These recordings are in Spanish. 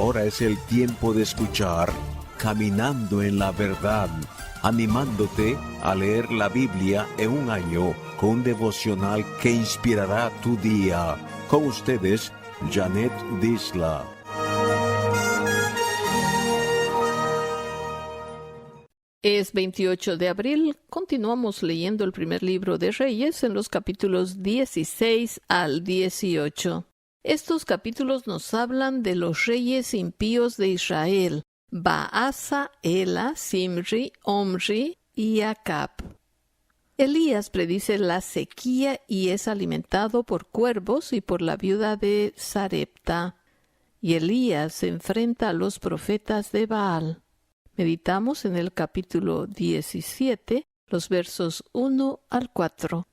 Ahora es el tiempo de escuchar Caminando en la Verdad, animándote a leer la Biblia en un año con un devocional que inspirará tu día. Con ustedes, Janet Disla. Es 28 de abril. Continuamos leyendo el primer libro de Reyes en los capítulos 16 al 18. Estos capítulos nos hablan de los reyes impíos de Israel: Baasa, Ela, Simri, Omri y Acab. Elías predice la sequía y es alimentado por cuervos y por la viuda de Sarepta. Y Elías se enfrenta a los profetas de Baal. Meditamos en el capítulo 17, los versos 1 al 4.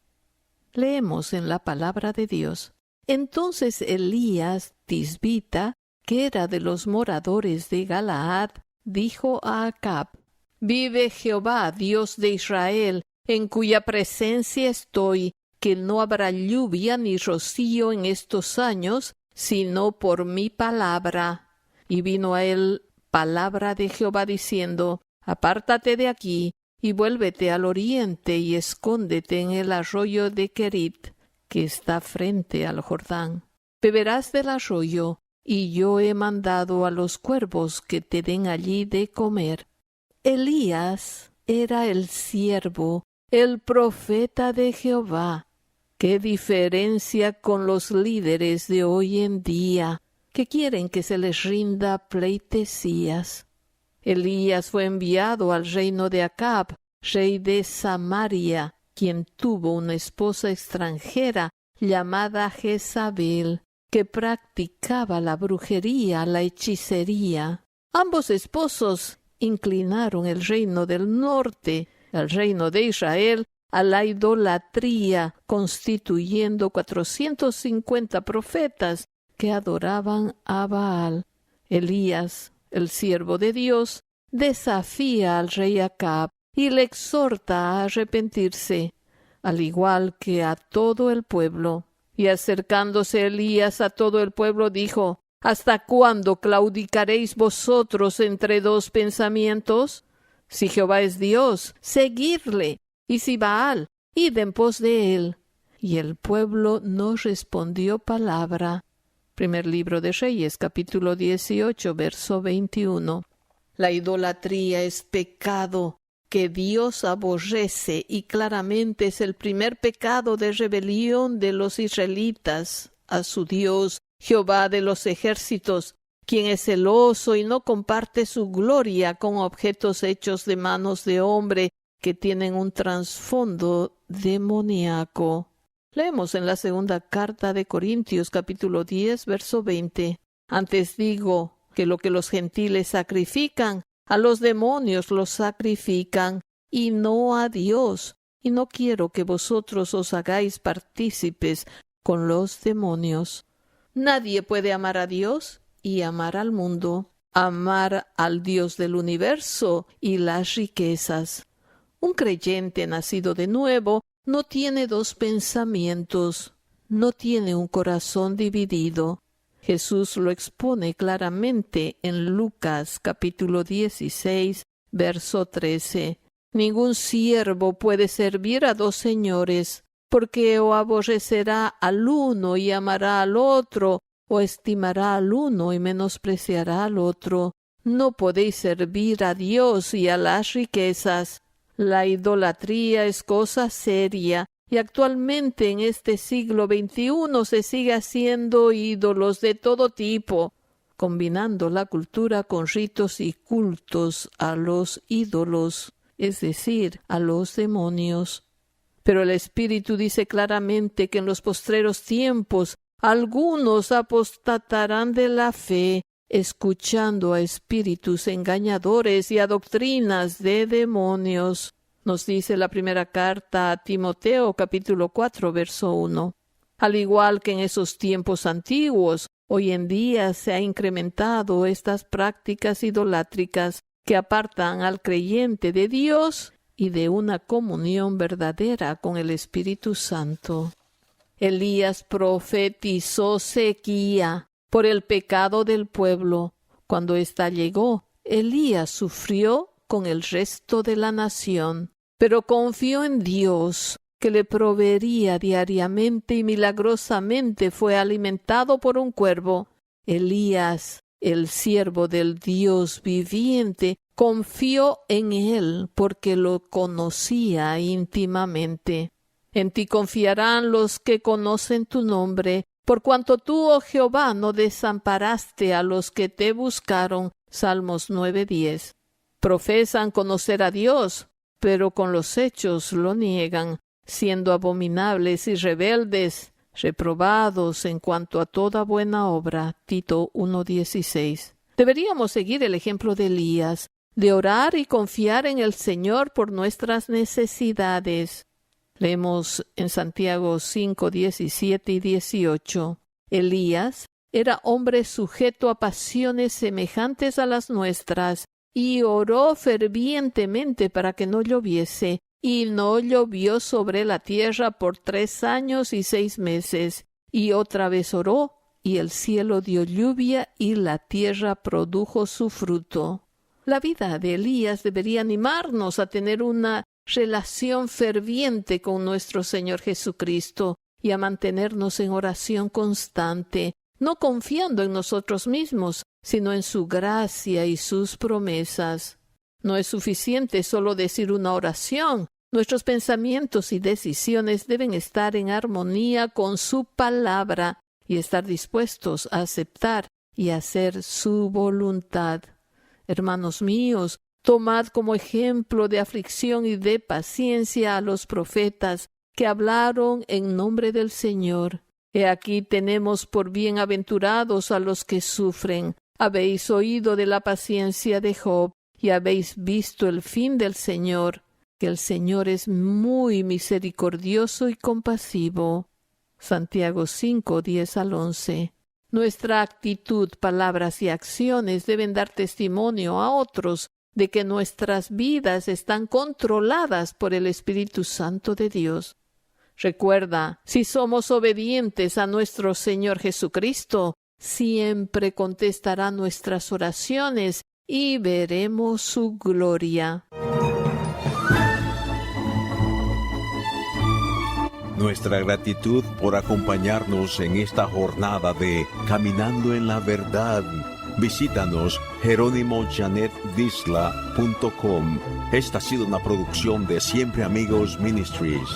Leemos en la palabra de Dios. Entonces Elías Tisbita, que era de los moradores de Galaad, dijo a Acab: Vive Jehová, Dios de Israel, en cuya presencia estoy, que no habrá lluvia ni rocío en estos años, sino por mi palabra. Y vino a él palabra de Jehová diciendo: Apártate de aquí, y vuélvete al oriente, y escóndete en el arroyo de Kerit, que está frente al Jordán. Beberás del arroyo, y yo he mandado a los cuervos que te den allí de comer. Elías era el siervo, el profeta de Jehová. ¡Qué diferencia con los líderes de hoy en día, que quieren que se les rinda pleitesías! Elías fue enviado al reino de Acab, rey de Samaria, quien tuvo una esposa extranjera llamada Jezabel, que practicaba la brujería, la hechicería. Ambos esposos inclinaron el reino del norte, el reino de Israel, a la idolatría, constituyendo 450 profetas que adoraban a Baal. Elías, el siervo de Dios, desafía al rey Acab y le exhorta a arrepentirse, al igual que a todo el pueblo. Y acercándose Elías a todo el pueblo dijo: ¿Hasta cuándo claudicaréis vosotros entre dos pensamientos? Si Jehová es Dios, seguidle, y si Baal, id en pos de él. Y el pueblo no respondió palabra. Primer libro de Reyes, capítulo 18, verso 21. La idolatría es pecado que Dios aborrece, y claramente es el primer pecado de rebelión de los israelitas a su Dios, Jehová de los ejércitos, quien es celoso y no comparte su gloria con objetos hechos de manos de hombre que tienen un trasfondo demoníaco. Leemos en la segunda carta de Corintios, capítulo 10, verso 20. Antes digo que lo que los gentiles sacrifican, a los demonios los sacrifican, y no a Dios. Y no quiero que vosotros os hagáis partícipes con los demonios. Nadie puede amar a Dios y amar al mundo, amar al Dios del universo y las riquezas. Un creyente nacido de nuevo no tiene dos pensamientos, no tiene un corazón dividido. Jesús lo expone claramente en Lucas capítulo 16, verso 13. Ningún siervo puede servir a dos señores, porque o aborrecerá al uno y amará al otro, o estimará al uno y menospreciará al otro. No podéis servir a Dios y a las riquezas. La idolatría es cosa seria, y actualmente en este siglo XXI se sigue haciendo ídolos de todo tipo, combinando la cultura con ritos y cultos a los ídolos, es decir, a los demonios. Pero el Espíritu dice claramente que en los postreros tiempos algunos apostatarán de la fe, escuchando a espíritus engañadores y a doctrinas de demonios. Nos dice la primera carta a Timoteo, capítulo 4, verso 1. Al igual que en esos tiempos antiguos, hoy en día se ha incrementado estas prácticas idolátricas que apartan al creyente de Dios y de una comunión verdadera con el Espíritu Santo. Elías profetizó sequía por el pecado del pueblo, Cuando ésta llegó, Elías sufrió con el resto de la nación, pero confió en Dios, que le proveería diariamente y milagrosamente fue alimentado por un cuervo. Elías, el siervo del Dios viviente, confió en él porque lo conocía íntimamente. En ti confiarán los que conocen tu nombre, por cuanto tú, oh Jehová, no desamparaste a los que te buscaron. Salmos 9:10. Profesan conocer a Dios, pero con los hechos lo niegan, siendo abominables y rebeldes, reprobados en cuanto a toda buena obra. Tito 1:16. Deberíamos seguir el ejemplo de Elías, de orar y confiar en el Señor por nuestras necesidades. Leemos en Santiago 5:17 y 18. Elías era hombre sujeto a pasiones semejantes a las nuestras, y oró fervientemente para que no lloviese, y no llovió sobre la tierra por 3 años y 6 meses. Y otra vez oró, y el cielo dio lluvia, y la tierra produjo su fruto. La vida de Elías debería animarnos a tener una relación ferviente con nuestro Señor Jesucristo y a mantenernos en oración constante, no confiando en nosotros mismos, sino en su gracia y sus promesas. No es suficiente solo decir una oración. Nuestros pensamientos y decisiones deben estar en armonía con su palabra y estar dispuestos a aceptar y hacer su voluntad. Hermanos míos, tomad como ejemplo de aflicción y de paciencia a los profetas que hablaron en nombre del Señor. He aquí tenemos por bienaventurados a los que sufren. Habéis oído de la paciencia de Job y habéis visto el fin del Señor, que el Señor es muy misericordioso y compasivo. Santiago 5:10 al 11. Nuestra actitud, palabras y acciones deben dar testimonio a otros de que nuestras vidas están controladas por el Espíritu Santo de Dios. Recuerda, si somos obedientes a nuestro Señor Jesucristo, siempre contestará nuestras oraciones y veremos su gloria. Nuestra gratitud por acompañarnos en esta jornada de Caminando en la Verdad. Visítanos jeronimojanetdisla.com. Esta ha sido una producción de Siempre Amigos Ministries.